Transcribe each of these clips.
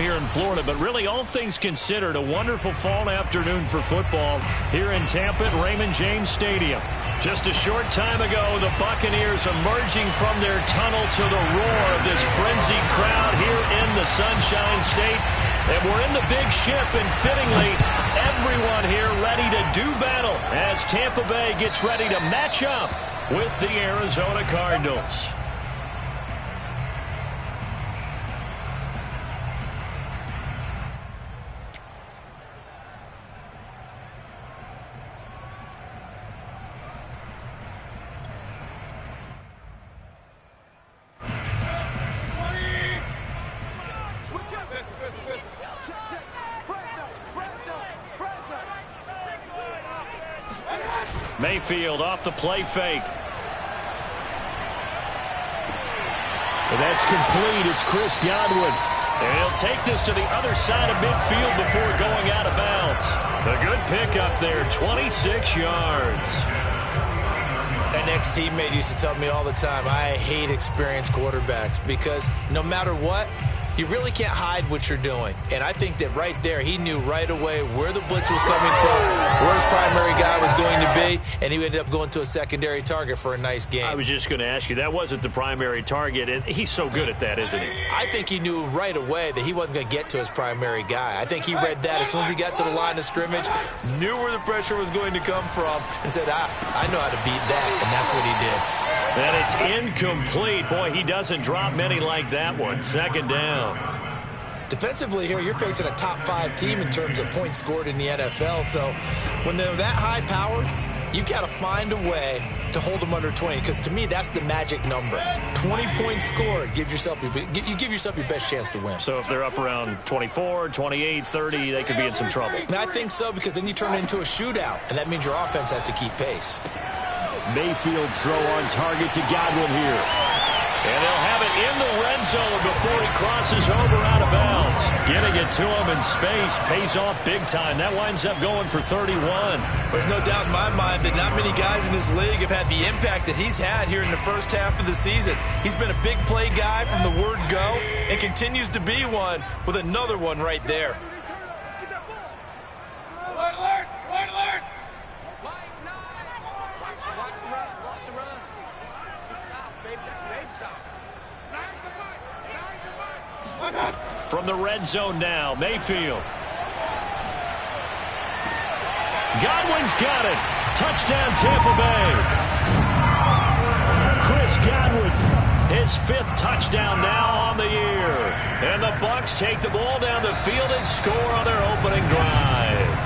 Here in Florida, but really all things considered, a wonderful fall afternoon for football here in Tampa at Raymond James Stadium. Just a short time ago, the Buccaneers emerging from their tunnel to the roar of this frenzied crowd here in the Sunshine State. And we're in the big ship, and fittingly, everyone here ready to do battle as Tampa Bay gets ready to match up with the Arizona Cardinals. Mayfield off the play fake. And that's complete. It's Chris Godwin. And he'll take this to the other side of midfield before going out of bounds. A good pickup there, 26 yards. An ex-teammate used to tell me all the time, I hate experienced quarterbacks because no matter what, you really can't hide what you're doing. And I think that right there, he knew right away where the blitz was coming from, where his primary guy was going to be, and he ended up going to a secondary target for a nice game. I was just going to ask you, that wasn't the primary target, and he's so good at that, isn't he? I think he knew right away that he wasn't going to get to his primary guy. I think he read that as soon as he got to the line of scrimmage, knew where the pressure was going to come from, and said, I know how to beat that, and that's what he did. And it's incomplete. Boy, he doesn't drop many like that one. Second down. Defensively here, you're facing a top-5 team in terms of points scored in the NFL. So when they're that high-powered, you've got to find a way to hold them under 20. Because to me, that's the magic number. 20 points scored, you give yourself your best chance to win. So if they're up around 24, 28, 30, they could be in some trouble. And I think so, because then you turn it into a shootout, and that means your offense has to keep pace. Mayfield throw on target to Godwin here. And they'll have it in the red zone before he crosses over out of bounds. Getting it to him in space pays off big time. That winds up going for 31. There's no doubt in my mind that not many guys in this league have had the impact that he's had here in the first half of the season. He's been a big play guy from the word go and continues to be one with another one right there. Alert, alert, alert, alert. From the red zone now, Mayfield. Godwin's got it. Touchdown, Tampa Bay. Chris Godwin. His 5th touchdown now on the year. And the Bucs take the ball down the field and score on their opening drive.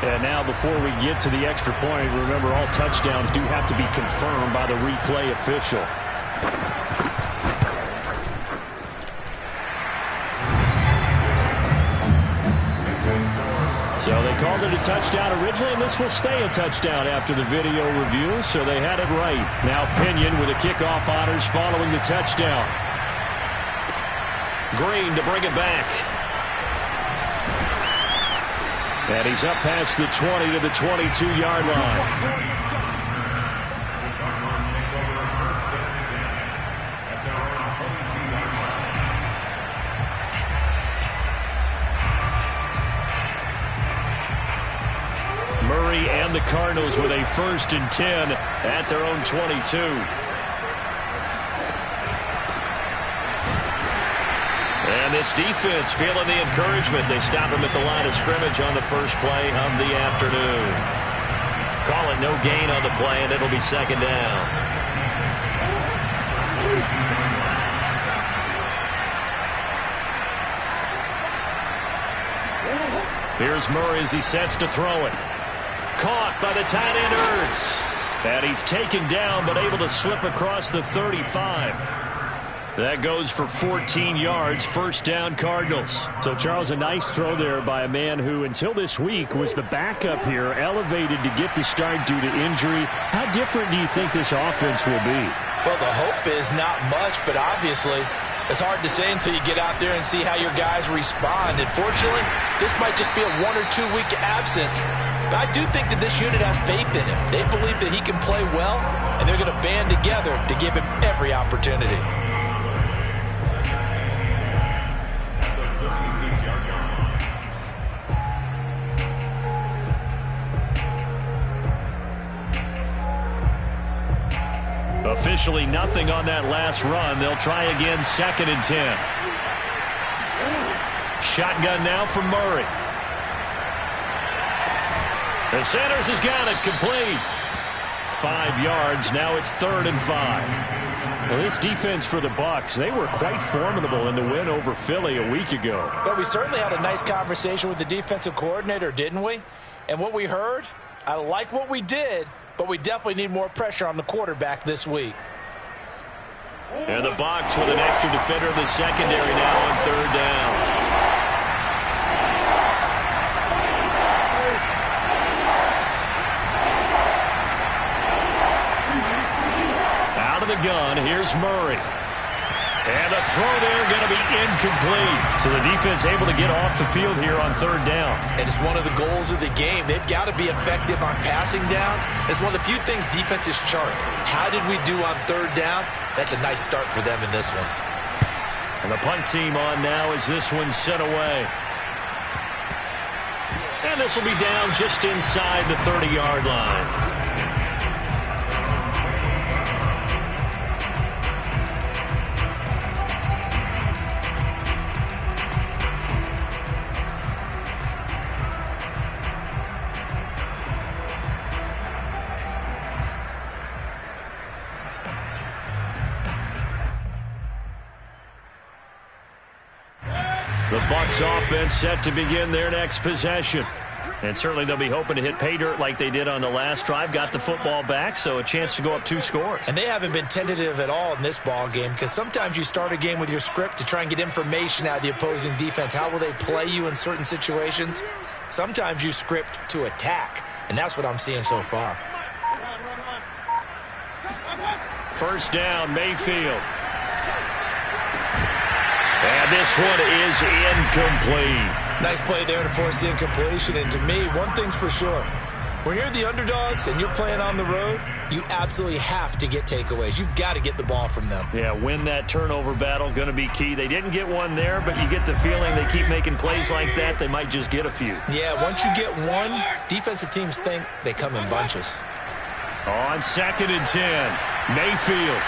And now before we get to the extra point, remember all touchdowns do have to be confirmed by the replay official. So they called it a touchdown originally, and this will stay a touchdown after the video review, so they had it right. Now Pinion with the kickoff honors following the touchdown. Green to bring it back. And he's up past the 20 to the 22-yard line. Murray and the Cardinals with a 1st and 10 at their own 22. And this defense feeling the encouragement. They stop him at the line of scrimmage on the first play of the afternoon. Call it no gain on the play, and it'll be 2nd down. Here's Murray as he sets to throw it. Caught by the tight end Ertz. And he's taken down but able to slip across the 35. That goes for 14 yards, 1st down Cardinals. So, Charles, a nice throw there by a man who, until this week, was the backup here, elevated to get the start due to injury. How different do you think this offense will be? Well, the hope is not much, but obviously it's hard to say until you get out there and see how your guys respond. And fortunately, this might just be a 1 or 2 week absence. But I do think that this unit has faith in him. They believe that he can play well, and they're going to band together to give him every opportunity. Officially nothing on that last run. They'll try again, 2nd and 10. Shotgun now from Murray. The Sanders has got it complete. 5 yards. Now it's 3rd and 5. Well, this defense for the Bucs, they were quite formidable in the win over Philly a week ago. But we certainly had a nice conversation with the defensive coordinator, didn't we? And what we heard, I like what we did, but we definitely need more pressure on the quarterback this week. And the Bucs with an extra defender in the secondary now on 3rd down. Out of the gun, here's Murray. And the throw there going to be incomplete. So the defense able to get off the field here on 3rd down. And it's one of the goals of the game. They've got to be effective on passing downs. It's one of the few things defenses chart. How did we do on 3rd down? That's a nice start for them in this one. And the punt team on now as this one's sent away. And this will be down just inside the 30-yard line. The Bucs offense set to begin their next possession. And certainly they'll be hoping to hit pay dirt like they did on the last drive. Got the football back, so a chance to go up 2 scores. And they haven't been tentative at all in this ball game, because sometimes you start a game with your script to try and get information out of the opposing defense. How will they play you in certain situations? Sometimes you script to attack, and that's what I'm seeing so far. 1st down, Mayfield. And this one is incomplete. Nice play there to force the incompletion. And to me, one thing's for sure. When you're the underdogs and you're playing on the road, you absolutely have to get takeaways. You've got to get the ball from them. Yeah, win that turnover battle, going to be key. They didn't get one there, but you get the feeling they keep making plays like that, they might just get a few. Yeah, once you get one, defensive teams think they come in bunches. On 2nd and 10, Mayfield.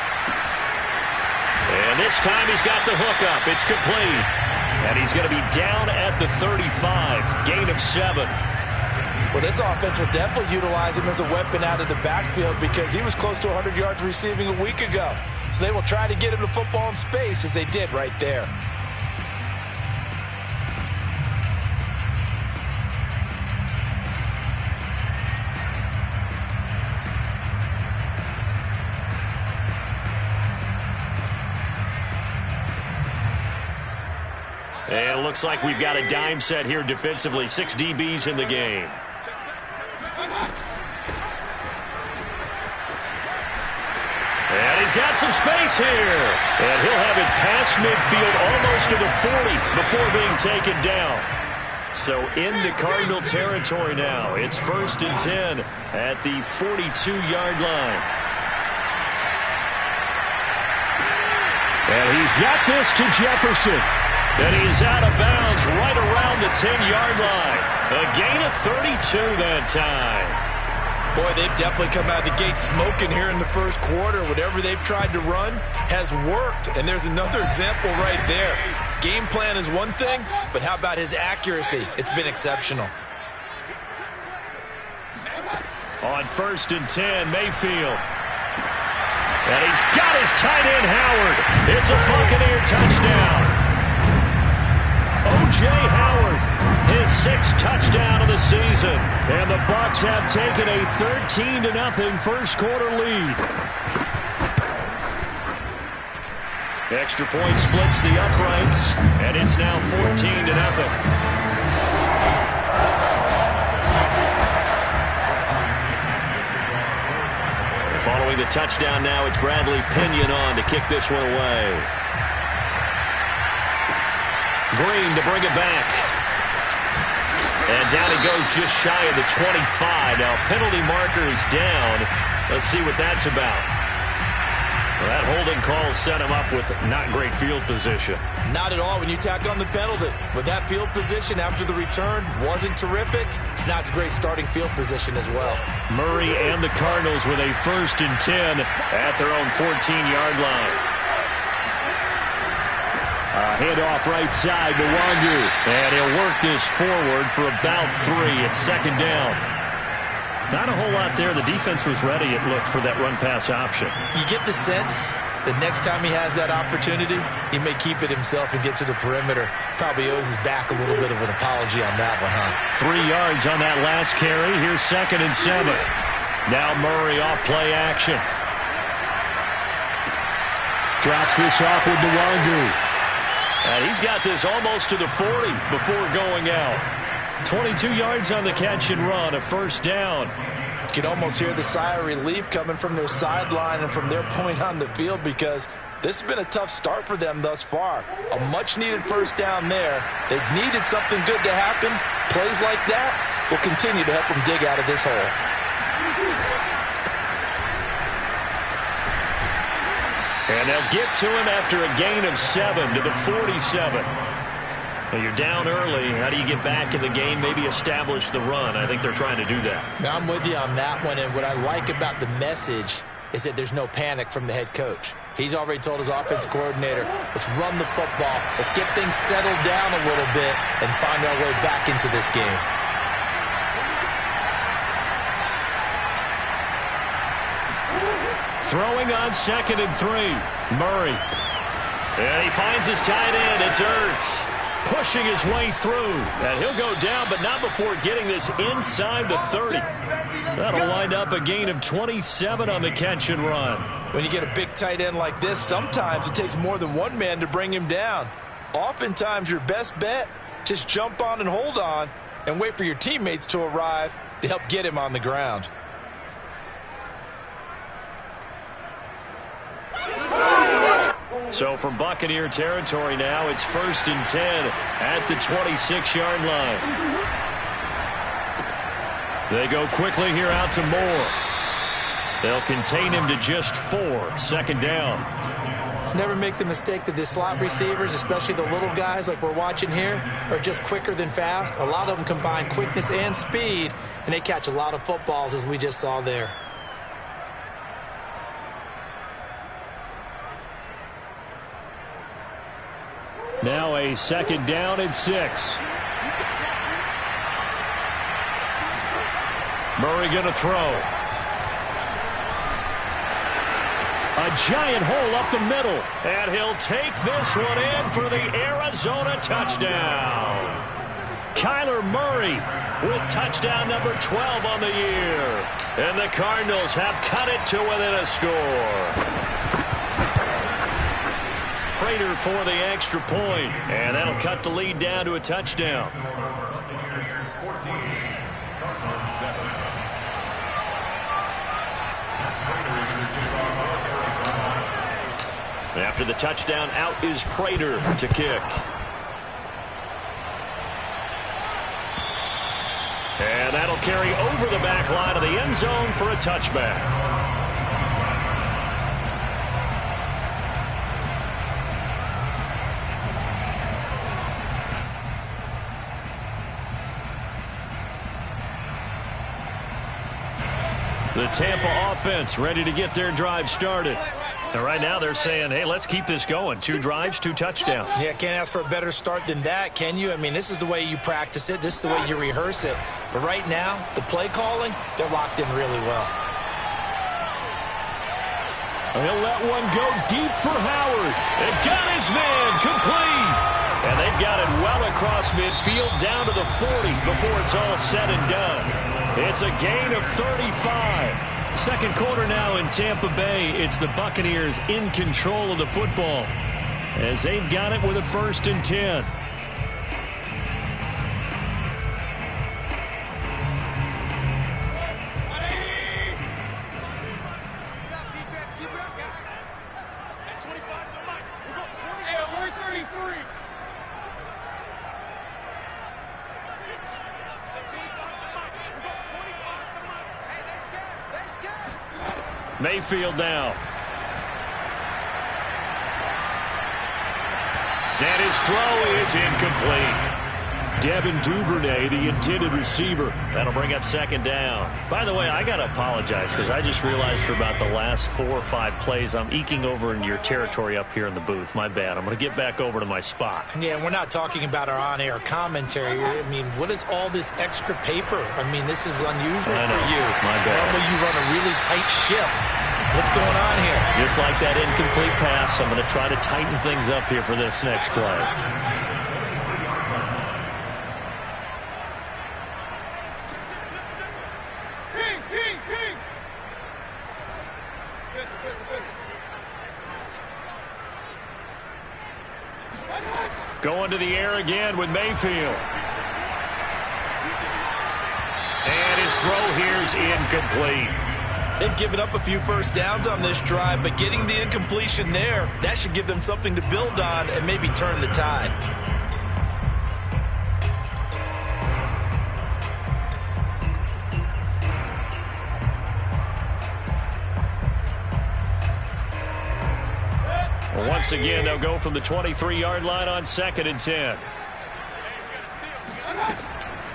And this time he's got the hook up. It's complete. And he's going to be down at the 35. Gain of 7. Well, this offense will definitely utilize him as a weapon out of the backfield because he was close to 100 yards receiving a week ago. So they will try to get him the football in space as they did right there. And it looks like we've got a dime set here defensively. 6 DBs in the game. And he's got some space here. And he'll have it past midfield almost to the 40 before being taken down. So into Cardinal territory now. It's 1st and 10 at the 42-yard line. And he's got this to Jefferson. And he's out of bounds right around the 10-yard line. A gain of 32 that time. Boy, they've definitely come out of the gate smoking here in the first quarter. Whatever they've tried to run has worked. And there's another example right there. Game plan is one thing, but how about his accuracy? It's been exceptional. On 1st and 10, Mayfield. And he's got his tight end, Howard. It's a Buccaneer touchdown. O.J. Howard, his 6th touchdown of the season. And the Bucs have taken a 13-0 first quarter lead. Extra point splits the uprights, and it's now 14-0. Following the touchdown now, it's Bradley Pinion on to kick this one away. Green to bring it back. And down he goes just shy of the 25. Now penalty marker is down. Let's see what that's about. Well, that holding call set him up with not great field position. Not at all when you tack on the penalty. But that field position after the return wasn't terrific. It's not a great starting field position as well. Murray and the Cardinals with a 1st and 10 at their own 14-yard line. Handoff right side to Wangu. And he'll work this forward for about 3 at 2nd down. Not a whole lot there. The defense was ready, it looked, for that run-pass option. You get the sense that next time he has that opportunity, he may keep it himself and get to the perimeter. Probably owes his back a little bit of an apology on that one, huh? 3 yards on that last carry. Here's 2nd and 7. Now Murray off play action. Drops this off with Nwangu. And he's got this almost to the 40 before going out. 22 yards on the catch and run, a 1st down. You can almost hear the sigh of relief coming from their sideline and from their point on the field because this has been a tough start for them thus far. A much-needed 1st down there. They needed something good to happen. Plays like that will continue to help them dig out of this hole. And they'll get to him after a gain of 7 to the 47. Now you're down early. How do you get back in the game? Maybe establish the run. I think they're trying to do that. Now I'm with you on that one. And what I like about the message is that there's no panic from the head coach. He's already told his offense coordinator, let's run the football. Let's get things settled down a little bit and find our way back into this game. Throwing on 2nd and 3. Murray. And he finds his tight end. It's Ertz. Pushing his way through. And he'll go down, but not before getting this inside the 30. That'll wind up a gain of 27 on the catch and run. When you get a big tight end like this, sometimes it takes more than one man to bring him down. Oftentimes, your best bet, just jump on and hold on and wait for your teammates to arrive to help get him on the ground. So from Buccaneer territory now, it's 1st and 10 at the 26-yard line. They go quickly here out to Moore. They'll contain him to just 4, 2nd down. Never make the mistake that the slot receivers, especially the little guys like we're watching here, are just quicker than fast. A lot of them combine quickness and speed, and they catch a lot of footballs, as we just saw there. Now a 2nd down and 6. Murray going to throw. A giant hole up the middle. And he'll take this one in for the Arizona touchdown. Kyler Murray with touchdown number 12 on the year. And the Cardinals have cut it to within a score. Prater for the extra point. And that'll cut the lead down to a touchdown. After the touchdown, out is Prater to kick. And that'll carry over the back line of the end zone for a touchback. The Tampa offense ready to get their drive started. And right now they're saying, hey, let's keep this going. 2 drives, 2 touchdowns. Yeah, can't ask for a better start than that, can you? I mean, this is the way you practice it. This is the way you rehearse it. But right now, the play calling, they're locked in really well. He'll let one go deep for Howard. They've got his man complete. And they've got it well across midfield down to the 40 before it's all said and done. It's a gain of 35. Second quarter now in Tampa Bay. It's the Buccaneers in control of the football as they've got it with a 1st and 10. Mayfield now. And his throw is incomplete. Devin Duvernay, the intended receiver. That'll bring up 2nd down. By the way, I got to apologize because I just realized for about the last 4 or 5 plays, I'm eking over into your territory up here in the booth. My bad. I'm going to get back over to my spot. Yeah, we're not talking about our on-air commentary. I mean, what is all this extra paper? I mean, this is unusual for you. My bad. Normally you run a really tight ship. What's going on here? Just like that incomplete pass, I'm going to try to tighten things up here for this next play. Going to the air again with Mayfield. And his throw here's incomplete. They've given up a few first downs on this drive, but getting the incompletion there, that should give them something to build on and maybe turn the tide. Well, once again, they'll go from the 23-yard line on 2nd and 10.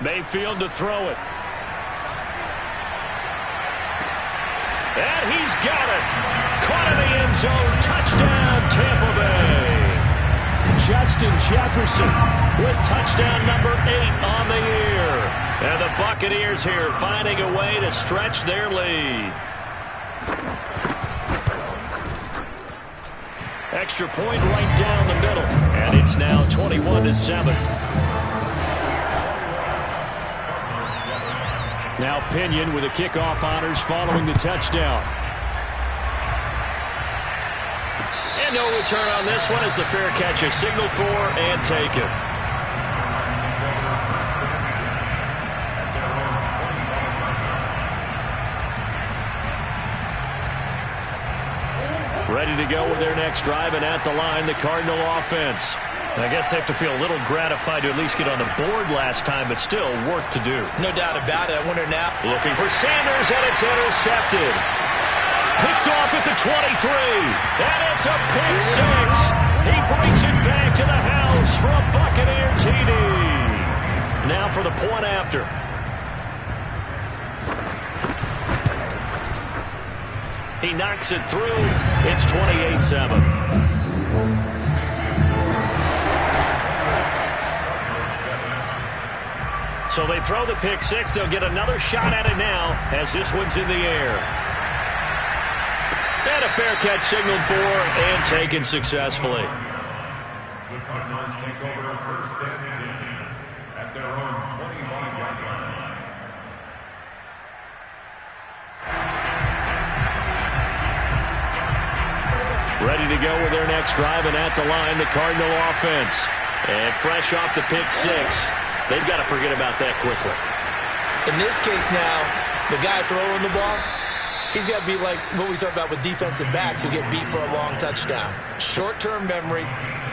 Mayfield to throw it. And he's got it. Caught in the end zone. Touchdown, Tampa Bay. Justin Jefferson with touchdown number 8 on the year. And the Buccaneers here finding a way to stretch their lead. Extra point right down the middle. And it's now 21-7. Now Pinion with the kickoff honors following the touchdown. And no return on this one as the fair catch is signaled for and taken. Ready to go with their next drive, and at the line, the Cardinal offense. And I guess they have to feel a little gratified to at least get on the board last time, but still work to do. No doubt about it. I wonder now. Looking for Sanders, and it's intercepted. Picked off at the 23, and it's a pick 6. He brings it back to the house for a Buccaneer TD. Now for the point after. He knocks it through. It's 28-7. So they throw the pick six. They'll get another shot at it now as this one's in the air. And a fair catch signaled for and taken successfully. The Cardinals take over first and 10 at their own 25-yard line. Ready to go with their next drive, and at the line, the Cardinal offense. And fresh off the pick six, they've got to forget about that quickly. In this case now, the guy throwing the ball, he's got to be like what we talk about with defensive backs who get beat for a long touchdown. Short-term memory,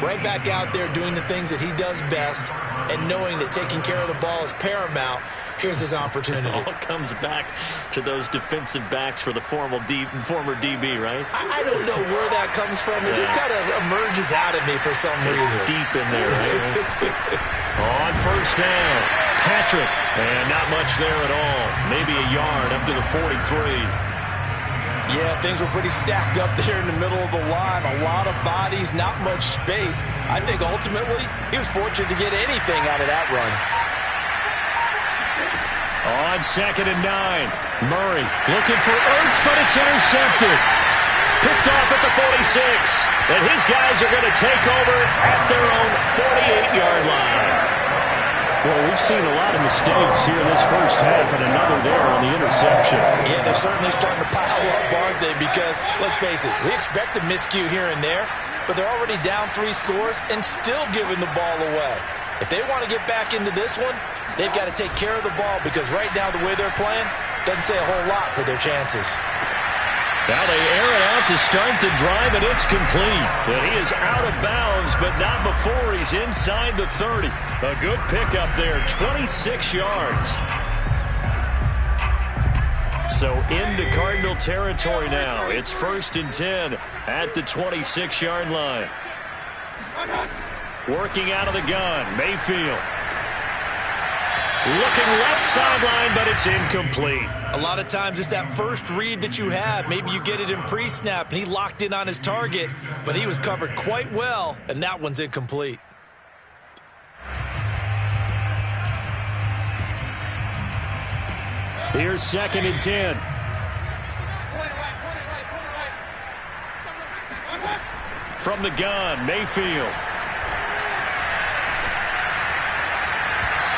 right back out there doing the things that he does best, and knowing that taking care of the ball is paramount. Here's his opportunity. It all comes back to those defensive backs for the former DB, right? I don't know where that comes from. It just kind of emerges out at me for some reason. It's deep in there, right? On first down, Patrick. And not much there at all. Maybe a yard up to the 43. Yeah, things were pretty stacked up there in the middle of the line. A lot of bodies, not much space. I think ultimately he was fortunate to get anything out of that run. On 2nd and 9, Murray looking for Ertz, but it's intercepted. Picked off at the 46. And his guys are going to take over at their own 48-yard line. Well, we've seen a lot of mistakes here in this first half, and another there on the interception. Yeah, they're certainly starting to pile up, aren't they? Because, let's face it, we expect a miscue here and there, but they're already down 3 scores and still giving the ball away. If they want to get back into this one, they've got to take care of the ball, because right now the way they're playing doesn't say a whole lot for their chances. Now they air it out to start the drive, and it's complete. And he is out of bounds, but not before he's inside the 30. A good pickup there, 26 yards. So into Cardinal territory now. It's 1st and 10 at the 26-yard line. Working out of the gun, Mayfield. Looking left sideline, but it's incomplete. A lot of times it's that first read that you have. Maybe you get it in pre-snap, and he locked in on his target, but he was covered quite well, and that one's incomplete. Here's 2nd and 10. From the gun, Mayfield.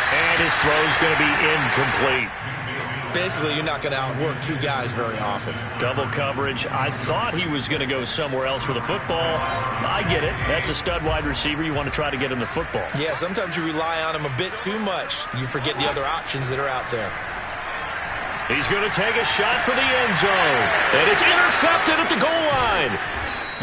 And his throw's going to be incomplete. Basically, you're not going to outwork 2 guys very often. Double coverage. I thought he was going to go somewhere else with the football. I get it. That's a stud wide receiver. You want to try to get him the football. Yeah, sometimes you rely on him a bit too much. You forget the other options that are out there. He's going to take a shot for the end zone. And it's intercepted at the goal line.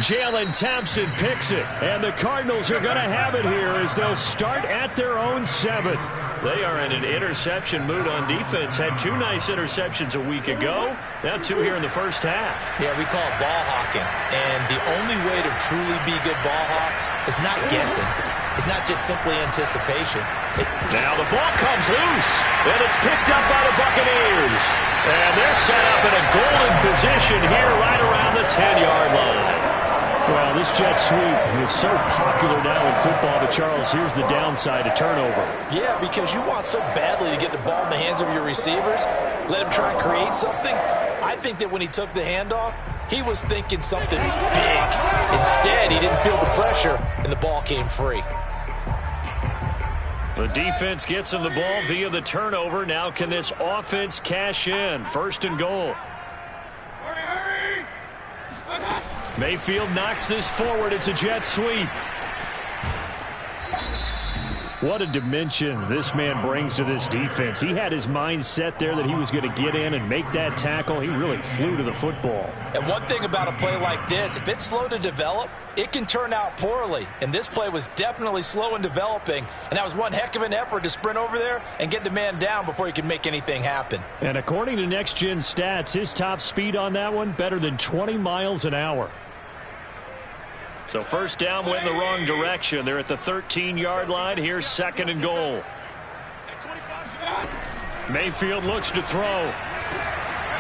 Jalen Thompson picks it, and the Cardinals are going to have it here as they'll start at their own 7. They are in an interception mood on defense. Had 2 nice interceptions a week ago. Now 2 here in the first half. Yeah, we call it ball hawking. And the only way to truly be good ball hawks is not guessing. It's not just simply anticipation. Now the ball comes loose, and it's picked up by the Buccaneers. And they're set up in a golden position here right around the 10-yard line. Well, this jet sweep is so popular now in football, but Charles, here's the downside, a turnover. Yeah, because you want so badly to get the ball in the hands of your receivers, let him try and create something. I think that when he took the handoff, he was thinking something big. Instead, he didn't feel the pressure, and the ball came free. The defense gets him the ball via the turnover. Now can this offense cash in? 1st and goal. Mayfield knocks this forward. It's a jet sweep. What a dimension this man brings to this defense. He had his mind set there that he was going to get in and make that tackle. He really flew to the football. And one thing about a play like this, if it's slow to develop, it can turn out poorly. And this play was definitely slow in developing. And that was one heck of an effort to sprint over there and get the man down before he could make anything happen. And according to Next Gen Stats, his top speed on that one, better than 20 miles an hour. So first down went in the wrong direction. They're at the 13-yard line. Here's 2nd and goal. Mayfield looks to throw.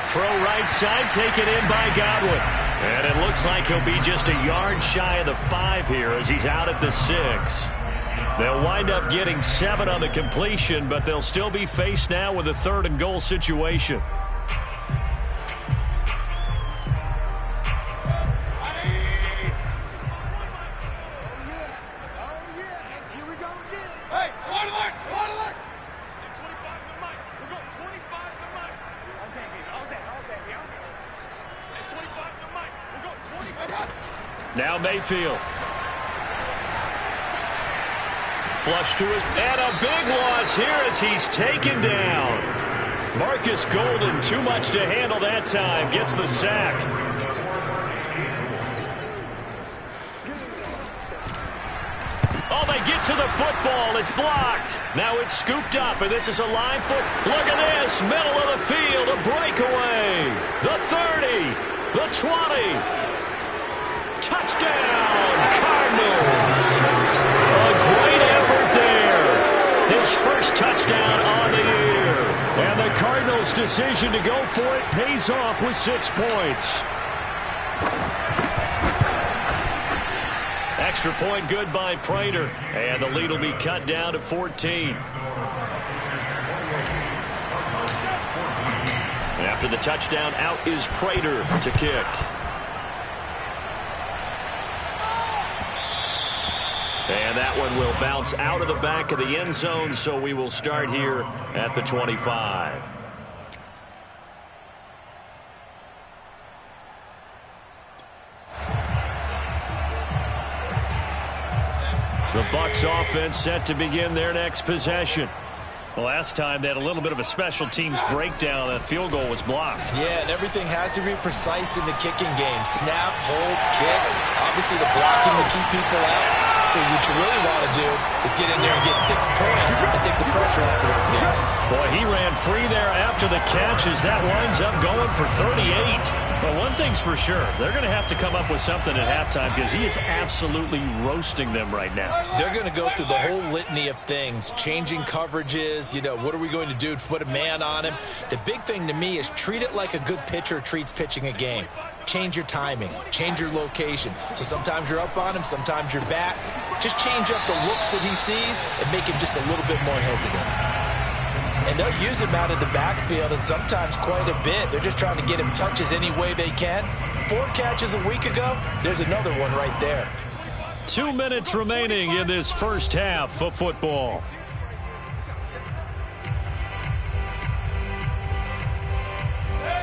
Throw right side, taken in by Godwin. And it looks like he'll be just a yard shy of the 5 here as he's out at the 6. They'll wind up getting 7 on the completion, but they'll still be faced now with a 3rd and goal situation. Now Mayfield. Flush to his, and a big loss here as he's taken down. Marcus Golden, too much to handle that time, gets the sack. Oh, they get to the football. It's blocked. Now it's scooped up, and this is a line foot. Look at this, middle of the field, a breakaway. The 30, the 20. Touchdown, Cardinals. A great effort there. His first touchdown on the year. And the Cardinals' decision to go for it pays off with 6 points. Extra point good by Prater. And the lead will be cut down to 14. After the touchdown, out is Prater to kick. And that one will bounce out of the back of the end zone, so we will start here at the 25. The Bucs offense set to begin their next possession. The last time they had a little bit of a special teams breakdown. That field goal was blocked. Yeah, and everything has to be precise in the kicking game. Snap, hold, kick. Obviously the blocking to keep people out. So what you really want to do is get in there and get 6 points and take the pressure off of those guys. Boy, he ran free there after the catch as that winds up going for 38. But one thing's for sure, they're going to have to come up with something at halftime because he is absolutely roasting them right now. They're going to go through the whole litany of things, changing coverages, what are we going to do to put a man on him? The big thing to me is treat it like a good pitcher treats pitching a game. Change your timing, change your location. So sometimes you're up on him, sometimes you're back. Just change up the looks that he sees and make him just a little bit more hesitant. And they'll use him out of the backfield, and sometimes quite a bit. They're just trying to get him touches any way they can. 4 catches a week ago, there's another one right there. 2 minutes remaining in this first half of football.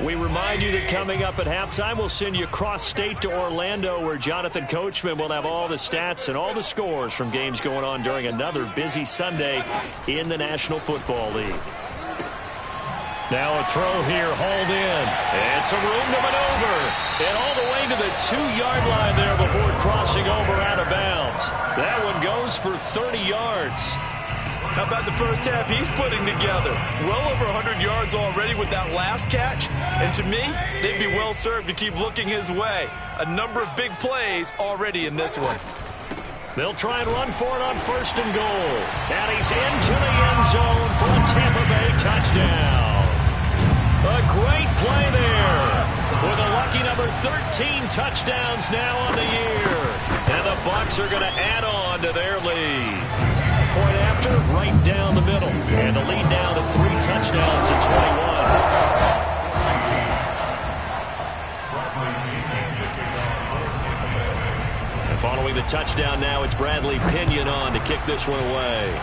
We remind you that coming up at halftime, we'll send you cross-state to Orlando, where Jonathan Coachman will have all the stats and all the scores from games going on during another busy Sunday in the National Football League. Now a throw here, hauled in. And some room to maneuver. And all the way to the 2-yard line there before crossing over out of bounds. That one goes for 30 yards. How about the first half he's putting together? Well over 100 yards already with that last catch. And to me, they'd be well served to keep looking his way. A number of big plays already in this one. They'll try and run for it on 1st and goal. And he's into the end zone for a Tampa Bay touchdown. A great play there. With a lucky number 13 touchdowns now on the year. And the Bucs are going to add on to their lead. Point after, right down the middle. And the lead down to 3 touchdowns at 21. And following the touchdown now, it's Bradley Pinion on to kick this one away.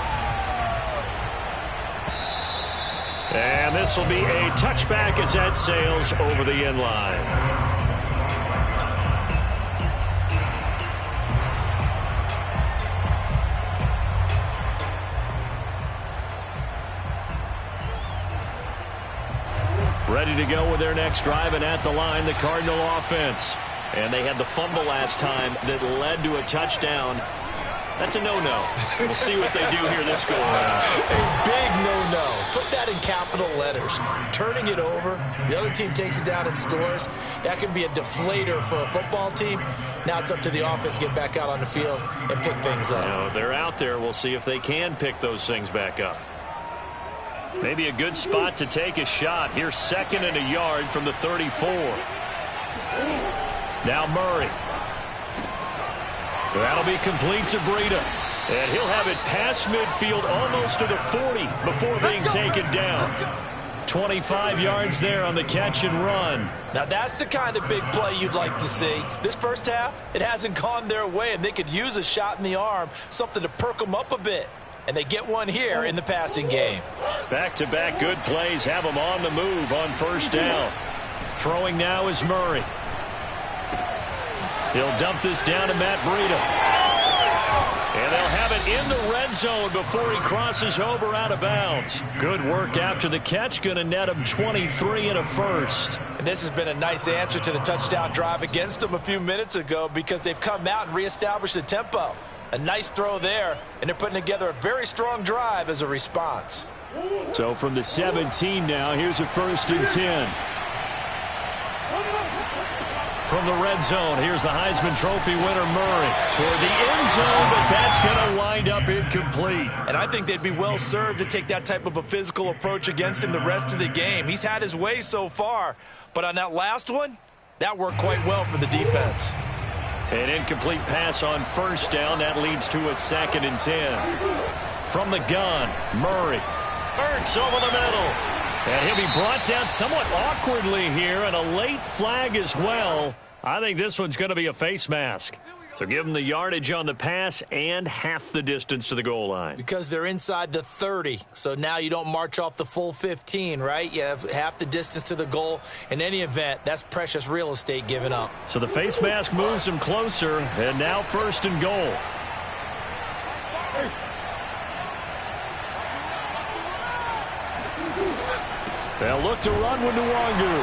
And this will be a touchback as that sails over the end line. Ready to go with their next drive, and at the line, the Cardinal offense. And they had the fumble last time that led to a touchdown. That's a no-no. We'll see what they do here this go around. A big no-no. Put that in capital letters. Turning it over, the other team takes it down and scores. That can be a deflator for a football team. Now it's up to the offense to get back out on the field and pick things up. They're out there. We'll see if they can pick those things back up. Maybe a good spot to take a shot. Here's 2nd and a yard from the 34. Now Murray. That'll be complete to Breida. And he'll have it past midfield almost to the 40 before being taken down. 25 yards there on the catch and run. Now that's the kind of big play you'd like to see. This first half, it hasn't gone their way, and they could use a shot in the arm, something to perk them up a bit. And they get one here in the passing game. Back-to-back good plays have them on the move on first down. Throwing now is Murray. He'll dump this down to Matt Breida. And they'll have it in the red zone before he crosses over out of bounds. Good work after the catch. Going to net him 23 and a first. And this has been a nice answer to the touchdown drive against them a few minutes ago because they've come out and reestablished the tempo. A nice throw there, and they're putting together a very strong drive as a response. So from the 17 now, here's a 1st and 10. From the red zone, here's the Heisman Trophy winner Murray toward the end zone, but that's going to wind up incomplete. And I think they'd be well served to take that type of a physical approach against him the rest of the game. He's had his way so far, but on that last one, that worked quite well for the defense. An incomplete pass on first down. That leads to a 2nd and 10. From the gun, Murray. Ertz over the middle. And he'll be brought down somewhat awkwardly here, and a late flag as well. I think this one's going to be a face mask. So give them the yardage on the pass and half the distance to the goal line. Because they're inside the 30, so now you don't march off the full 15, right? You have half the distance to the goal. In any event, that's precious real estate given up. So the face mask moves them closer, and now 1st and goal. They'll look to run with Nwangu.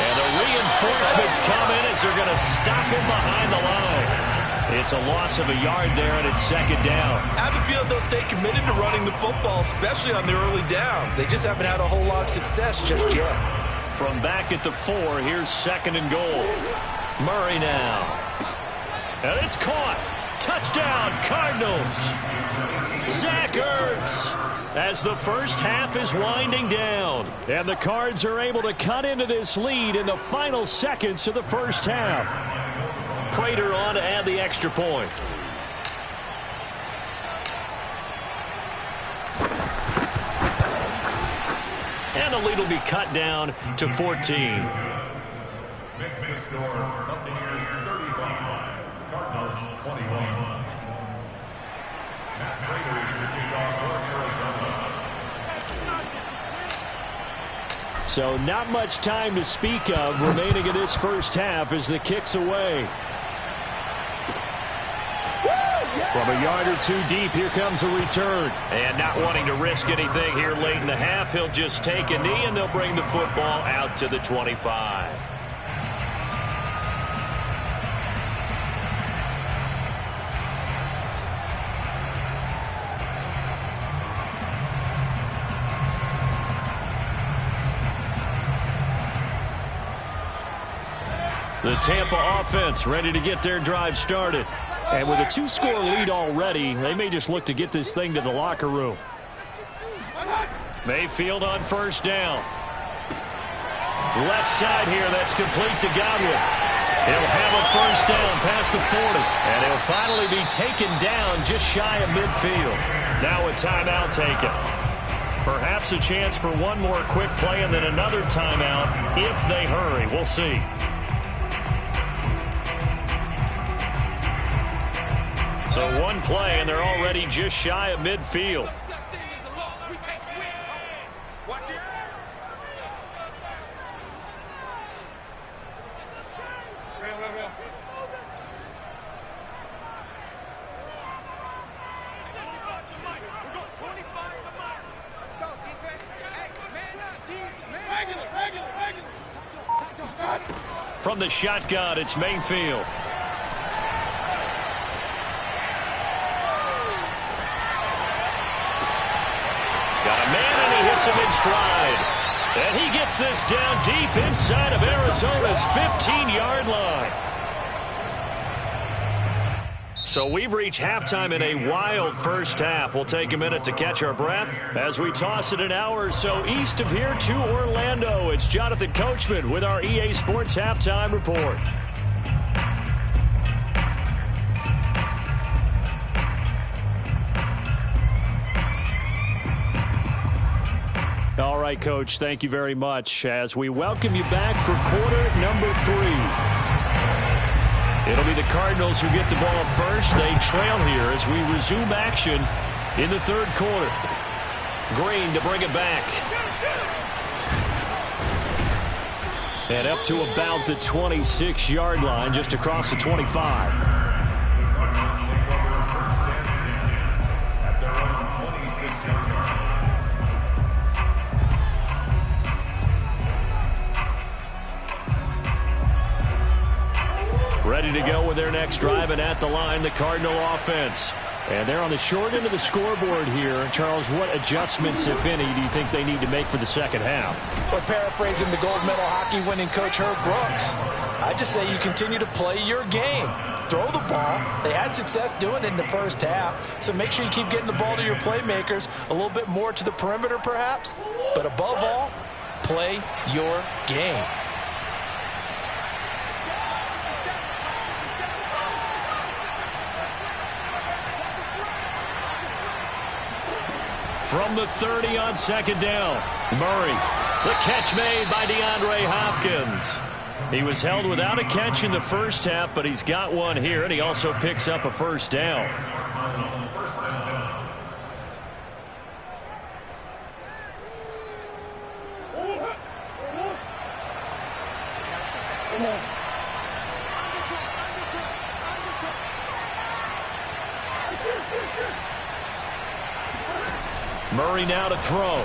And the reinforcements come in as they're going to stop him behind the line. It's a loss of a yard there, and it's 2nd down. I have a feeling they'll stay committed to running the football, especially on the early downs. They just haven't had a whole lot of success just yet. From back at the 4, here's 2nd and goal. Murray now. And it's caught. Touchdown, Cardinals. Zach Ertz. As the first half is winding down. And the Cards are able to cut into this lead in the final seconds of the first half. Prater on to add the extra point. And the lead will be cut down to 14. Makes the score Buccaneers 35, Cardinals 21. Matt Prater to kick off for Arizona. So not much time to speak of remaining in this first half as the kick's away. From a yard or two deep, here comes a return. And not wanting to risk anything here late in the half, he'll just take a knee, and they'll bring the football out to the 25. The Tampa offense ready to get their drive started. And with a 2-score lead already, they may just look to get this thing to the locker room. Mayfield on first down. Left side here, that's complete to Godwin. He'll have a first down past the 40. And he'll finally be taken down just shy of midfield. Now a timeout taken. Perhaps a chance for one more quick play and then another timeout if they hurry. We'll see. So one play, and they're already just shy of midfield. From the shotgun, it's Mayfield. Got a man, and he hits him in stride. And he gets this down deep inside of Arizona's 15-yard line. So we've reached halftime in a wild first half. We'll take a minute to catch our breath as we toss it an hour or so east of here to Orlando. It's Jonathan Coachman with our EA Sports Halftime Report. right, Coach. Thank you very much as we welcome you back for quarter number 3. It'll be the Cardinals who get the ball first. They trail here as we resume action in the third quarter. Green to bring it back. And up to about the 26-yard line, just across the 25. Ready to go with their next drive, and at the line, the Cardinal offense. And they're on the short end of the scoreboard here. Charles, what adjustments, if any, do you think they need to make for the second half? Well, paraphrasing the gold medal hockey winning coach Herb Brooks, I just say you continue to play your game. Throw the ball. They had success doing it in the first half, so make sure you keep getting the ball to your playmakers, a little bit more to the perimeter perhaps, but above all, play your game. From the 30 on second down, Murray. The catch made by DeAndre Hopkins. He was held without a catch in the first half, but he's got one here, and he also picks up a first down. Murray now to throw.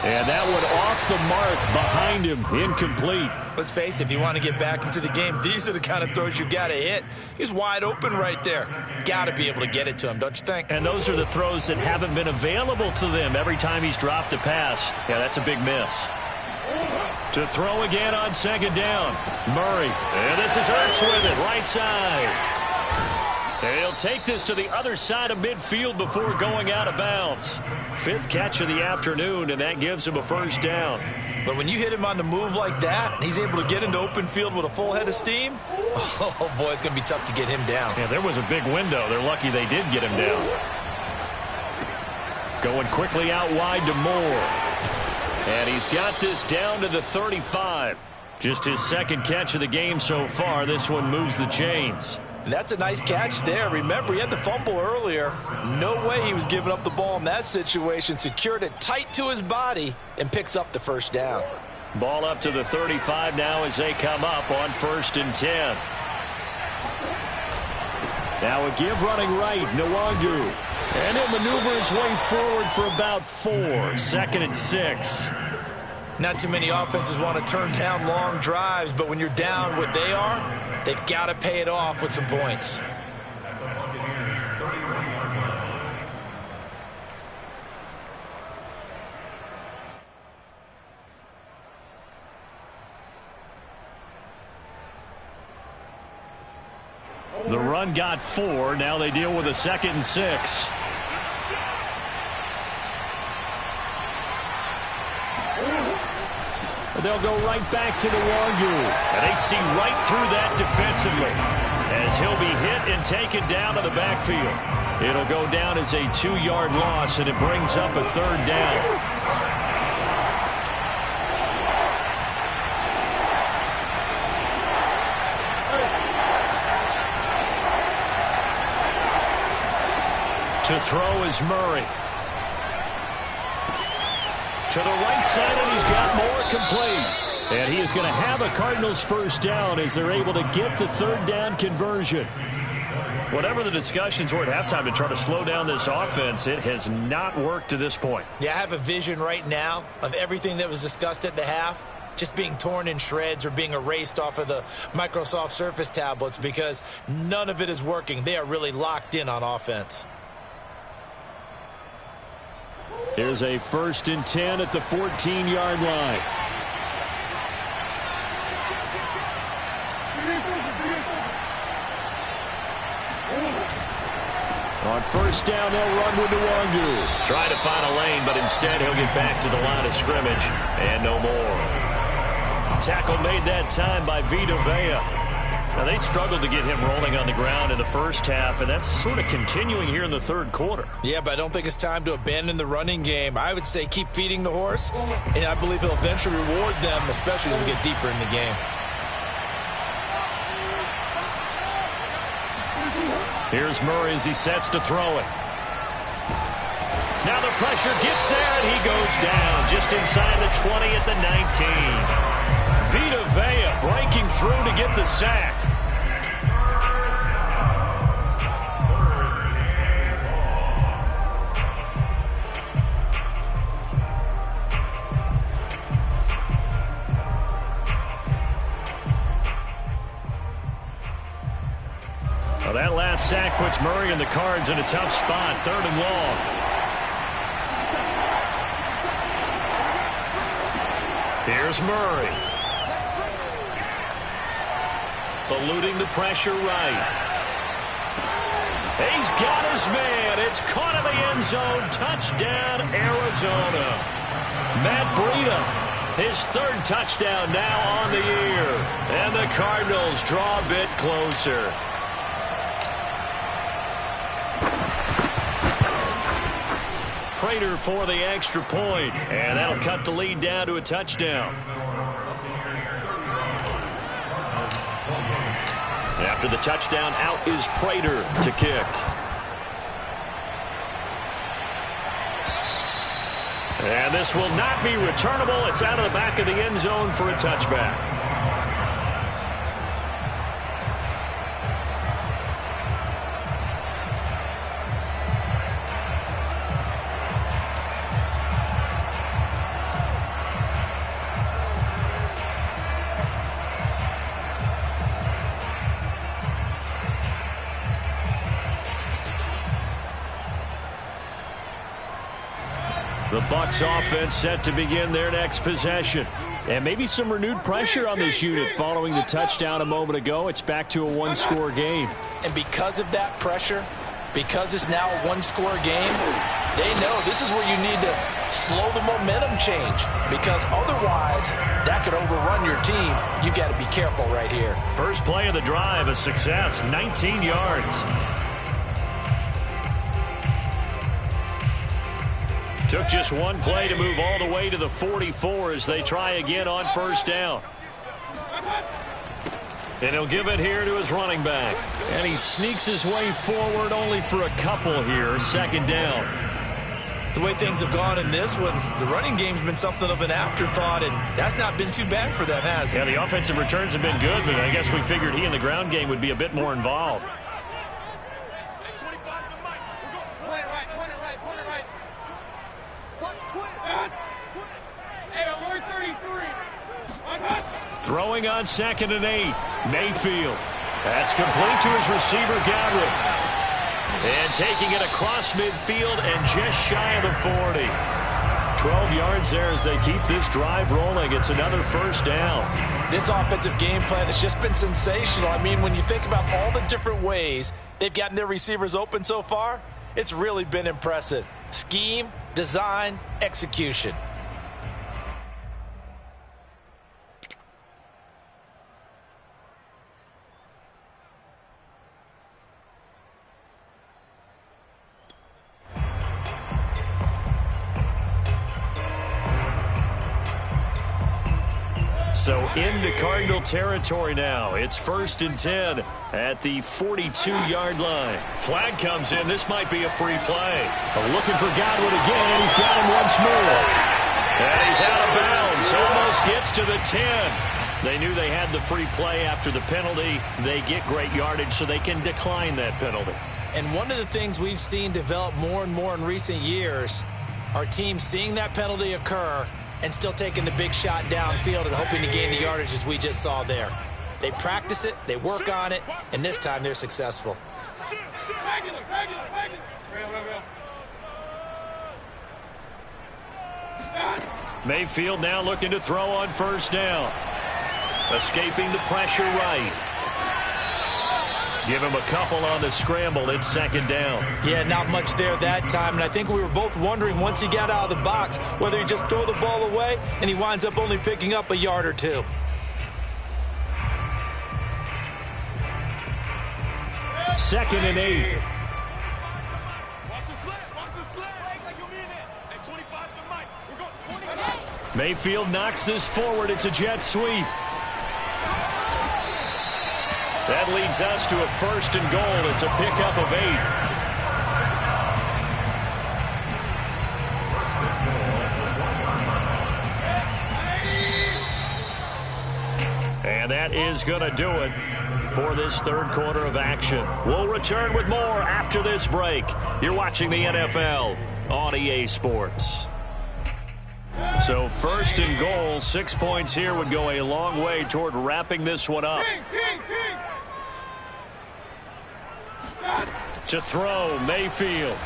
And that one off the mark behind him, incomplete. Let's face it, if you want to get back into the game, these are the kind of throws you got to hit. He's wide open right there. Got to be able to get it to him, don't you think? And those are the throws that haven't been available to them every time he's dropped a pass. Yeah, that's a big miss. To throw again on second down, Murray. And this is Ertz with it, right side. He'll take this to the other side of midfield before going out of bounds. 5th catch of the afternoon, and that gives him a first down. But when you hit him on the move like that, and he's able to get into open field with a full head of steam, oh boy, it's going to be tough to get him down. Yeah, there was a big window. They're lucky they did get him down. Going quickly out wide to Moore. And he's got this down to the 35. Just his 2nd catch of the game so far. This one moves the chains. That's a nice catch there. Remember, he had the fumble earlier. No way he was giving up the ball in that situation. Secured it tight to his body and picks up the first down. Ball up to the 35 now as they come up on 1st and 10. Now a give running right, Nwangu. And he'll maneuver his way forward for about 4. 2nd and 6. Not too many offenses want to turn down long drives, but when you're down what they are, they've got to pay it off with some points. The run got 4. Now they deal with a 2nd and 6. They'll go right back to Nwangu. And they see right through that defensively as he'll be hit and taken down to the backfield. It'll go down as a 2-yard loss, and it brings up a 3rd down. To throw is Murray. To the right side, and he's got more complete. And he is going to have a Cardinals first down as they're able to get the 3rd down conversion. Whatever the discussions were at halftime to try to slow down this offense, it has not worked to this point. Yeah, I have a vision right now of everything that was discussed at the half just being torn in shreds or being erased off of the Microsoft Surface tablets because none of it is working. They are really locked in on offense. Here's a 1st and 10 at the 14-yard line. On 1st down, they'll run with Nwangu. Trying to find a lane, but instead he'll get back to the line of scrimmage and no more. Tackle made that time by Vita Vea. Now, they struggled to get him rolling on the ground in the first half, and that's sort of continuing here in the third quarter. Yeah, but I don't think it's time to abandon the running game. I would say keep feeding the horse, and I believe he'll eventually reward them, especially as we get deeper in the game. Here's Murray as he sets to throw it. Now the pressure gets there, and he goes down just inside the 20 at the 19. Vita Vea breaking through to get the sack. Well, that last sack puts Murray and the Cards in a tough spot, 3rd and long. Here's Murray. Eluding the pressure right. He's got his man. It's caught in the end zone. Touchdown, Arizona. Matt Breida, his 3rd touchdown now on the year. And the Cardinals draw a bit closer. Prater for the extra point, and that'll cut the lead down to a touchdown. After the touchdown, out is Prater to kick. And this will not be returnable. It's out of the back of the end zone for a touchback. The Bucs offense set to begin their next possession. And maybe some renewed pressure on this unit following the touchdown a moment ago. It's back to a one-score game. And because of that pressure, because it's now a one-score game, they know this is where you need to slow the momentum change. Because otherwise, that could overrun your team. You got to be careful right here. First play of the drive, a success, 19 yards. Took just one play to move all the way to the 44 as they try again on first down. And he'll give it here to his running back. And he sneaks his way forward only for a couple here, 2nd down. The way things have gone in this one, the running game's been something of an afterthought, and that's not been too bad for them, has it? Yeah, the offensive returns have been good, but I guess we figured he in the ground game would be a bit more involved. Throwing on 2nd and 8. Mayfield. That's complete to his receiver, Godwin. And taking it across midfield and just shy of the 40. 12 yards there as they keep this drive rolling. It's another first down. This offensive game plan has just been sensational. I mean, when you think about all the different ways they've gotten their receivers open so far, it's really been impressive. Scheme, design, execution. So into Cardinal territory now. It's 1st and 10 at the 42-yard line. Flag comes in. This might be a free play. Looking for Godwin again, and he's got him once more. And he's out of bounds. Almost gets to the 10. They knew they had the free play after the penalty. They get great yardage, so they can decline that penalty. And one of the things we've seen develop more and more in recent years, our team seeing that penalty occur and still taking the big shot downfield and hoping to gain the yardage as we just saw there. They practice it, they work on it, and this time they're successful. Mayfield now looking to throw on first down. Escaping the pressure right. Give him a couple on the scramble. It's 2nd down. Yeah, not much there that time. And I think we were both wondering once he got out of the box whether he just throw the ball away and he winds up only picking up a yard or two. 2nd and 8. Mayfield knocks this forward. It's a jet sweep. That leads us to a 1st and goal. It's a pickup of 8. And that is going to do it for this 3rd quarter of action. We'll return with more after this break. You're watching the NFL on EA Sports. So 1st and goal, 6 points here would go a long way toward wrapping this one up. To throw, Mayfield.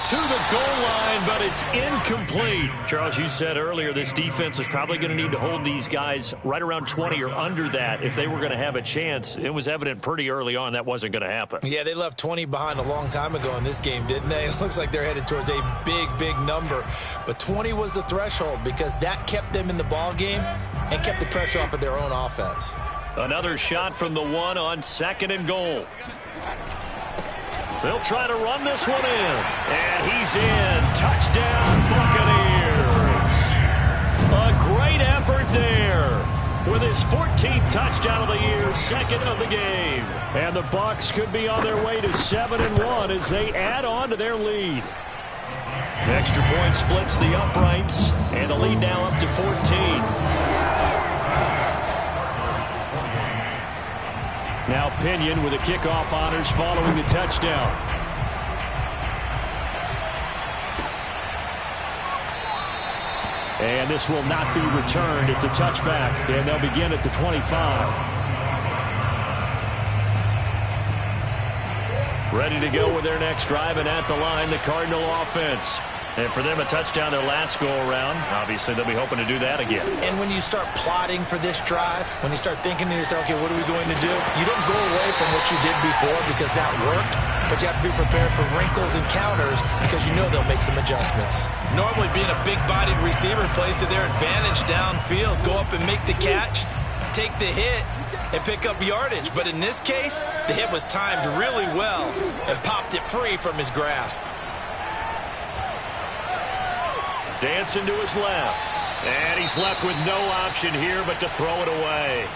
To the goal line, but it's incomplete. Charles, you said earlier this defense is probably going to need to hold these guys right around 20 or under that if they were going to have a chance. It was evident pretty early on that wasn't going to happen. Yeah, they left 20 behind a long time ago in this game, didn't they? It looks like they're headed towards a big number. But 20 was the threshold because that kept them in the ball game and kept the pressure off of their own offense. Another shot from the 1 on 2nd and goal. They'll try to run this one in. And he's in. Touchdown, Buccaneers. A great effort there. With his 14th touchdown of the year, 2nd of the game. And the Bucs could be on their way to 7-1 as they add on to their lead. The extra point splits the uprights. And the lead now up to 14. Now Pinion with the kickoff honors following the touchdown. And this will not be returned. It's a touchback, and they'll begin at the 25. Ready to go with their next drive, and at the line, the Cardinal offense. And for them, a touchdown their last go-around. Obviously, they'll be hoping to do that again. And when you start plotting for this drive, when you start thinking to yourself, okay, what are we going to do? You don't go away from what you did before because that worked, but you have to be prepared for wrinkles and counters because you know they'll make some adjustments. Normally, being a big-bodied receiver plays to their advantage downfield. Go up and make the catch, take the hit, and pick up yardage. But in this case, the hit was timed really well and popped it free from his grasp. Dancing to his left. And he's left with no option here but to throw it away.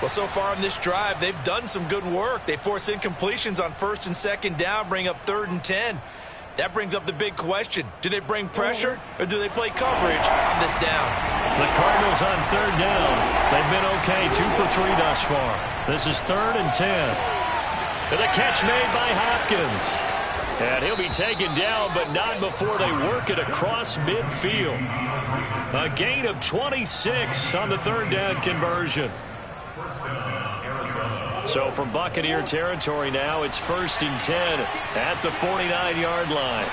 Well, so far on this drive, they've done some good work. They force incompletions on 1st and 2nd down, bring up 3rd and 10. That brings up the big question. Do they bring pressure or do they play coverage on this down? The Cardinals on 3rd down. They've been okay, 2 for 3 thus far. This is 3rd and 10. And the catch made by Hopkins. And he'll be taken down, but not before they work it across midfield. A gain of 26 on the 3rd down conversion. So from Buccaneer territory now, it's 1st and 10 at the 49-yard line.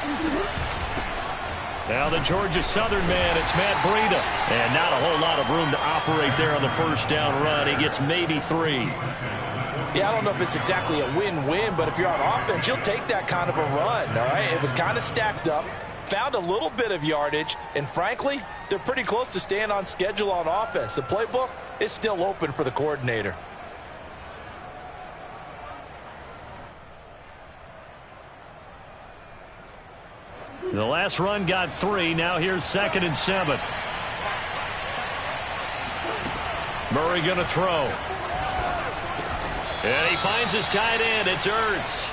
Now the Georgia Southern man, it's Matt Breida. And not a whole lot of room to operate there on the 1st down run. He gets maybe 3. Yeah, I don't know if it's exactly a win-win, but if you're on offense, you'll take that kind of a run, all right? It was kind of stacked up, found a little bit of yardage, and frankly, they're pretty close to staying on schedule on offense. The playbook is still open for the coordinator. The last run got 3. Now here's 2nd and 7. Murray going to throw. And he finds his tight end. It's Ertz.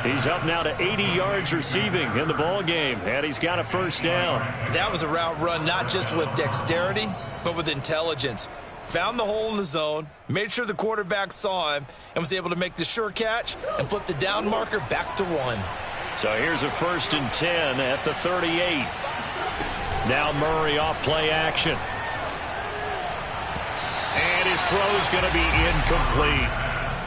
He's up now to 80 yards receiving in the ball game, and he's got a 1st down. That was a route run not just with dexterity, but with intelligence. Found the hole in the zone, made sure the quarterback saw him, and was able to make the sure catch and flip the down marker back to 1. So here's a 1st and 10 at the 38. Now Murray off play action. And his throw's going to be incomplete.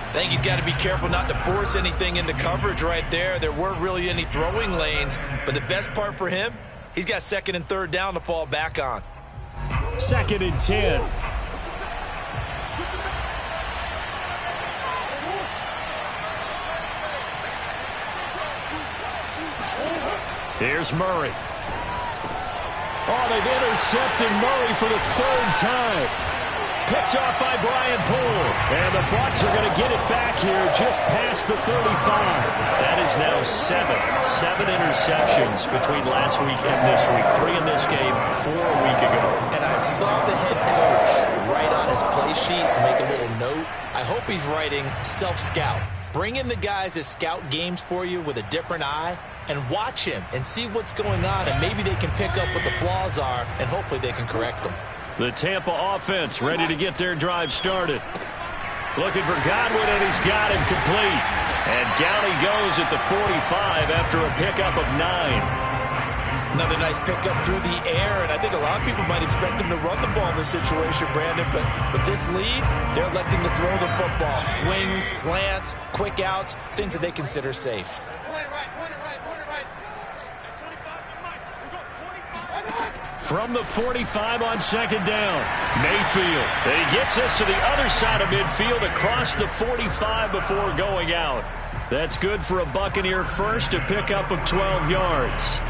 I think he's got to be careful not to force anything into coverage right there. There weren't really any throwing lanes, but the best part for him, he's got 2nd and 3rd down to fall back on. 2nd and 10. Here's Murray. Oh, they've intercepted Murray for the 3rd time. Picked off by Brian Poole. And the Bucs are going to get it back here just past the 35. That is now seven interceptions between last week and this week. 3 in this game, 4 a week ago. And I saw the head coach write on his play sheet, make a little note. I hope he's writing self-scout. Bring in the guys that scout games for you with a different eye and watch him and see what's going on, and maybe they can pick up what the flaws are, and hopefully they can correct them. The Tampa offense ready to get their drive started. Looking for Godwin, and he's got him complete. And down he goes at the 45 after a pickup of 9. Another nice pickup through the air, and I think a lot of people might expect him to run the ball in this situation, Brandon, but with this lead, they're electing to throw the football. Swings, slants, quick outs, things that they consider safe. From the 45 on second down, Mayfield. And he gets us to the other side of midfield across the 45 before going out. That's good for a Buccaneer first, a pickup of 12 yards.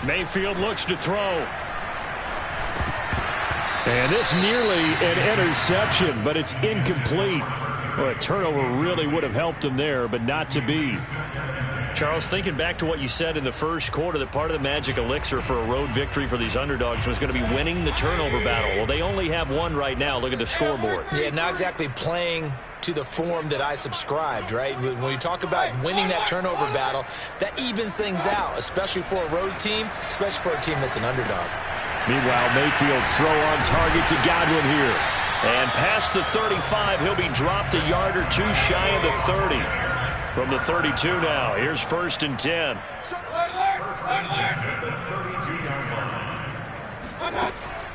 Mayfield looks to throw. And this nearly an interception, but it's incomplete. Well, a turnover really would have helped him there, but not to be. Charles, thinking back to what you said in the first quarter, that part of the magic elixir for a road victory for these underdogs was going to be winning the turnover battle. Well, they only have one right now. Look at the scoreboard. Yeah, not exactly playing to the form that I subscribed, right? When you talk about winning that turnover battle, that evens things out, especially for a road team, especially for a team that's an underdog. Meanwhile, Mayfield's throw on target to Godwin here. And past the 35, he'll be dropped a yard or two shy of the 30. From the 32 now, here's 1st and 10.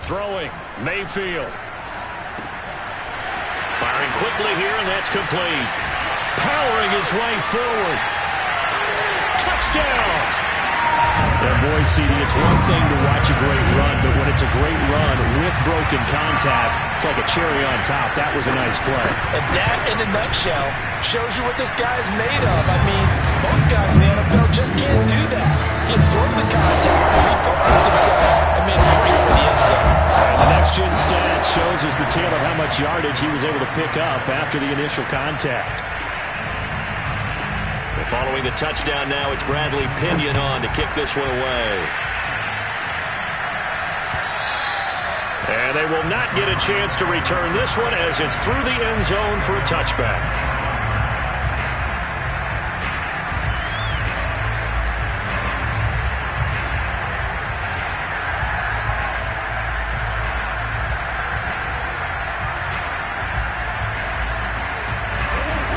Throwing, Mayfield. Firing quickly here, and that's complete. Powering his way forward. Touchdown! And boy, CD, it's one thing to watch a great run, but when it's a great run with broken contact, it's like a cherry on top. That was a nice play. And that, in a nutshell, shows you what this guy is made of. I mean, most guys in the NFL just can't do that. He absorbed the contact, refocused himself, and made a break for the end zone. And the next-gen stats shows us the tale of how much yardage he was able to pick up after the initial contact. Following the touchdown now, it's Bradley Pinion on to kick this one away. And they will not get a chance to return this one as it's through the end zone for a touchback.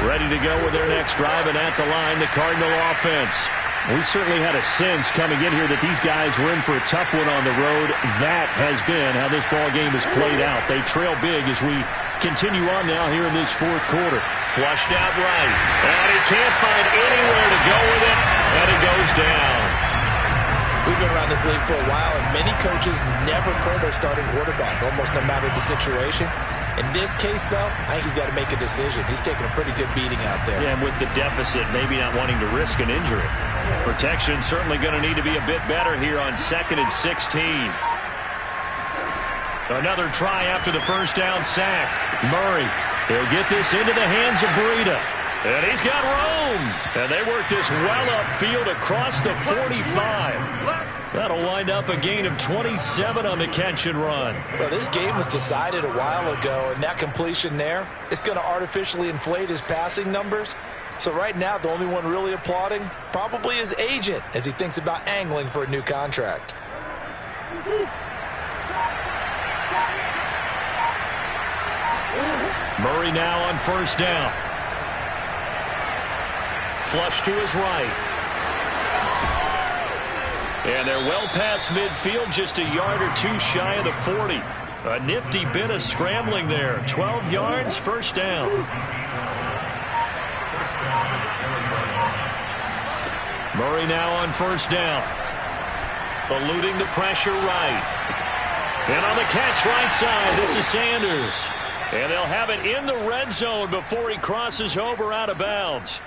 Ready to go with their next drive, and at the line, the Cardinal offense. We certainly had a sense coming in here that these guys were in for a tough one on the road. That has been how this ball game has played out. They trail big as we continue on now here in this 4th quarter. Flushed out right, and he can't find anywhere to go with it, and it goes down. We've been around this league for a while, and many coaches never play their starting quarterback, almost no matter the situation. In this case, though, I think he's got to make a decision. He's taking a pretty good beating out there. Yeah, and with the deficit, maybe not wanting to risk an injury. Protection certainly going to need to be a bit better here on 2nd and 16. Another try after the first down sack. Murray, he'll get this into the hands of Breida. And he's got room. And they work this well upfield across the 45. That'll wind up a gain of 27 on the catch and run. Well, this game was decided a while ago, and that completion there, it's going to artificially inflate his passing numbers. So right now, the only one really applauding probably his agent as he thinks about angling for a new contract. Murray now on 1st down. Flush to his right. And they're well past midfield, just a yard or two shy of the 40. A nifty bit of scrambling there. 12 yards, first down. Murray now on first down. Eluding the pressure right. And on the catch right side, this is Sanders. And they'll have it in the red zone before he crosses over out of bounds.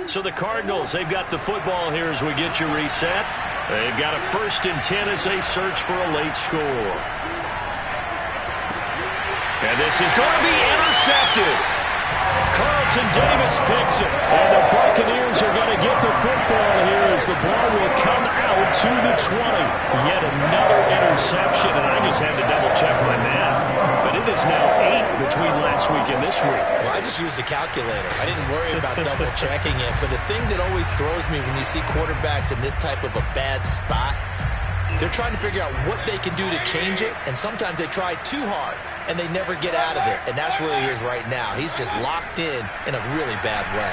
So the Cardinals, they've got the football here as we get you reset. They've got a 1st and 10 as they search for a late score. And this is going to be intercepted. Carlton Davis picks it. And the Buccaneers are going to get the football here as the ball will come out to the 20. Yet another interception, and I just had to double-check my math. But it is now 8 between last week and this week. Well, I just used a calculator. I didn't worry about double-checking it. But the thing that always throws me when you see quarterbacks in this type of a bad spot, they're trying to figure out what they can do to change it, and sometimes they try too hard, and they never get out of it. And that's where he is right now. He's just locked in a really bad way.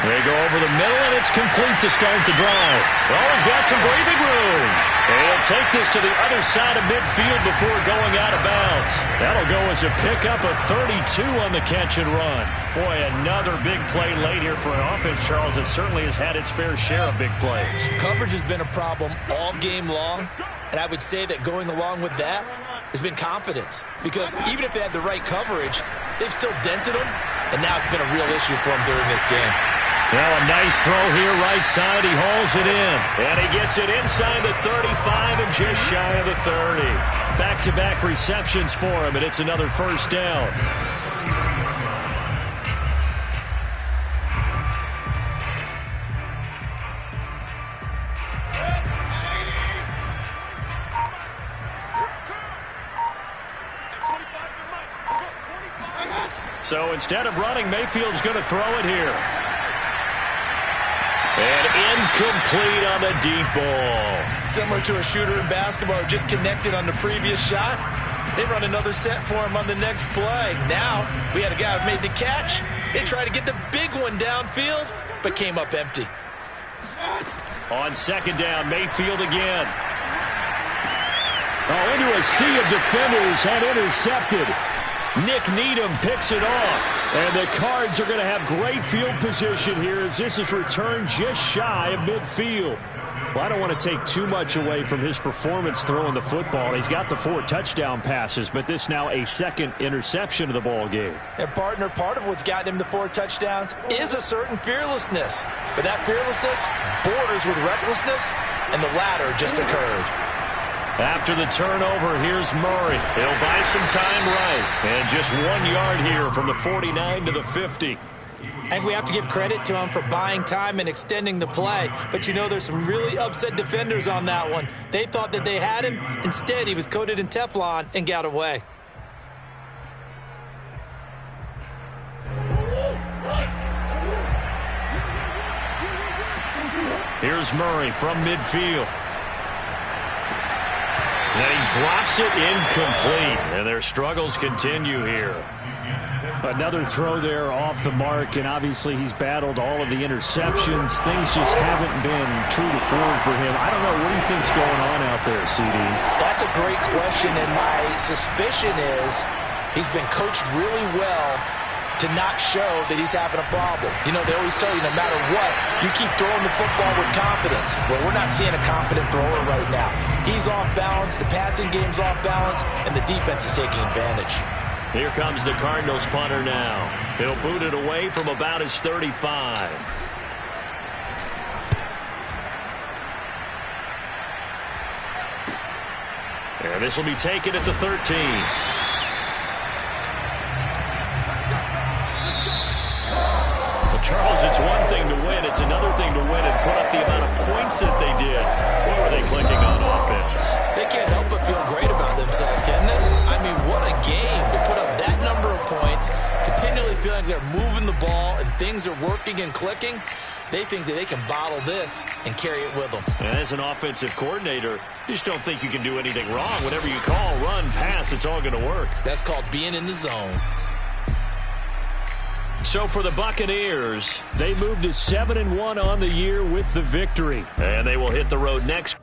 They go over the middle, and it's complete to start the drive. Oh, he's got some breathing room. And he'll take this to the other side of midfield before going out of bounds. That'll go as a pickup of 32 on the catch and run. Boy, another big play late here for an offense, Charles, that certainly has had its fair share of big plays. Coverage has been a problem all game long, and I would say that going along with that has been confidence. Because even if they had the right coverage, they've still dented them, and now it's been a real issue for them during this game. Well, a nice throw here right side. He hauls it in. And he gets it inside the 35 and just shy of the 30. Back-to-back receptions for him, and it's another first down. So instead of running, Mayfield's going to throw it here. And incomplete on the deep ball. Similar to a shooter in basketball who just connected on the previous shot. They run another set for him on the next play. Now, we had a guy who made the catch. They tried to get the big one downfield, but came up empty. On second down, Mayfield again. Oh, into a sea of defenders and intercepted. Nick Needham picks it off. And the Cards are going to have great field position here as this is returned just shy of midfield. Well, I don't want to take too much away from his performance throwing the football. He's got the 4 touchdown passes, but this now a second interception of the ball game. And partner, part of what's gotten him the 4 touchdowns is a certain fearlessness. But that fearlessness borders with recklessness, and the latter just occurred. After the turnover, here's Murray. He'll buy some time right. And just 1 yard here from the 49 to the 50. I think we have to give credit to him for buying time and extending the play. But, you know, there's some really upset defenders on that one. They thought that they had him. Instead, he was coated in Teflon and got away. Here's Murray from midfield. And he drops it incomplete. And their struggles continue here. Another throw there off the mark, and obviously he's battled all of the interceptions. Things just haven't been true to form for him. I don't know. What do you think's going on out there, CD? That's a great question, and my suspicion is he's been coached really well to not show that he's having a problem. You know, they always tell you no matter what, you keep throwing the football with confidence. Well, we're not seeing a confident thrower right now. He's off balance, the passing game's off balance, and the defense is taking advantage. Here comes the Cardinals punter now. He'll boot it away from about his 35. And this will be taken at the 13. Charles, it's one thing to win. It's another thing to win and put up the amount of points that they did. What were they clicking on offense? They can't help but feel great about themselves, can they? I mean, what a game to put up that number of points, continually feeling like they're moving the ball and things are working and clicking. They think that they can bottle this and carry it with them. And as an offensive coordinator, you just don't think you can do anything wrong. Whatever you call, run, pass, it's all going to work. That's called being in the zone. So for the Buccaneers, they moved to 7-1 on the year with the victory. And they will hit the road next.